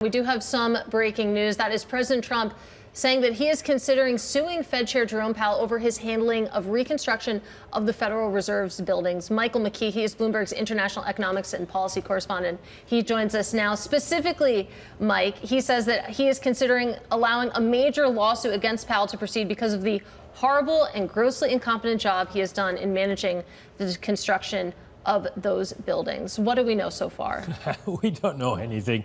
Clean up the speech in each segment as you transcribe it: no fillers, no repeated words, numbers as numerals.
We do have some breaking news. That is President Trump saying that he is considering suing Fed Chair Jerome Powell over his handling of reconstruction of the Federal Reserve's buildings. Michael McKee, he is Bloomberg's international economics and policy correspondent. He joins us now. Specifically, Mike, he says that he is considering allowing a major lawsuit against Powell to proceed because of the horrible and grossly incompetent job he has done in managing the construction of those buildings. What do we know so far? We don't know anything.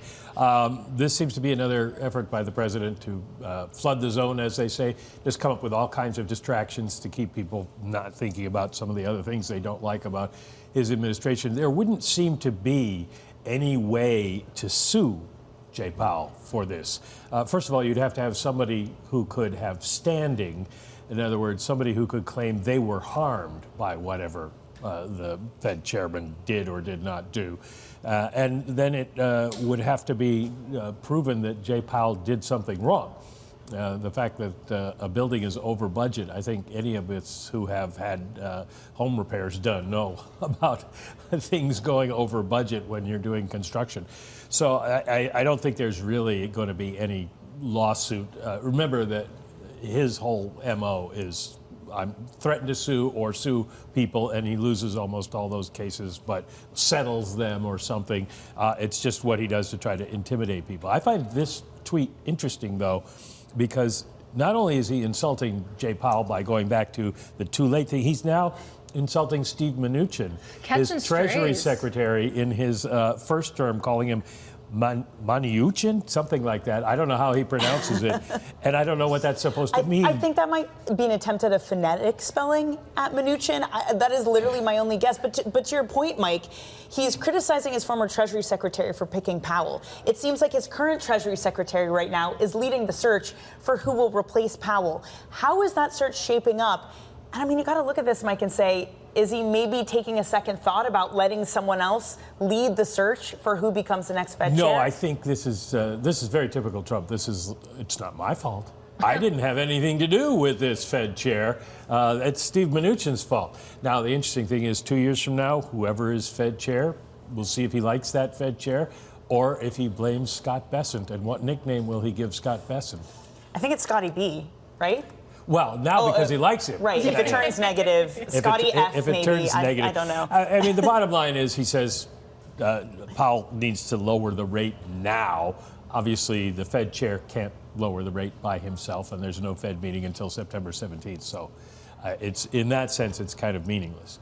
This seems to be another effort by the president to flood the zone, as they say, just come up with all kinds of distractions to keep people not thinking about some of the other things they don't like about his administration. There wouldn't seem to be any way to sue Jay Powell for this. First of all, you'd have to have somebody who could have standing. In other words, somebody who could claim they were harmed by whatever the Fed chairman did or did not do. And then it would have to be proven that Jay Powell did something wrong. The fact that a building is over budget, I think any of us who have had home repairs done know about things going over budget when you're doing construction. So I don't think there's really going to be any lawsuit. Remember that his whole MO is I'm threatened to sue or sue people, and he loses almost all those cases, but settles them or something. It's just what he does to try to intimidate people. I find this tweet interesting, though, because not only is he insulting Jay Powell by going back to the too late thing, he's now insulting Steve Mnuchin, his Treasury Secretary, in his first term, calling him Mnuchin, something like that. I don't know how he pronounces it, and I don't know what that's supposed to mean. I think that might be an attempt at a phonetic spelling at Mnuchin. That is literally my only guess. But to your point, Mike, he's criticizing his former Treasury Secretary for picking Powell. It seems like his current Treasury Secretary right now is leading the search for who will replace Powell. How is that search shaping up? And I mean, you got to look at this, Mike, and say, is he maybe taking a second thought about letting someone else lead the search for who becomes the next Fed chair? No, I think this is very typical Trump. It's not my fault. I didn't have anything to do with this Fed chair. It's Steve Mnuchin's fault. Now, the interesting thing is 2 years from now, whoever is Fed chair, we'll see if he likes that Fed chair or if he blames Scott Bessent. And what nickname will he give Scott Bessent? I think it's Scotty B, right? Well, now because he likes it. Right. If it turns negative, Scotty F, if it maybe. turns negative. I don't know. I mean, the bottom line is he says Powell needs to lower the rate now. Obviously, the Fed chair can't lower the rate by himself, and there's no Fed meeting until September 17th. So it's in that sense, it's kind of meaningless.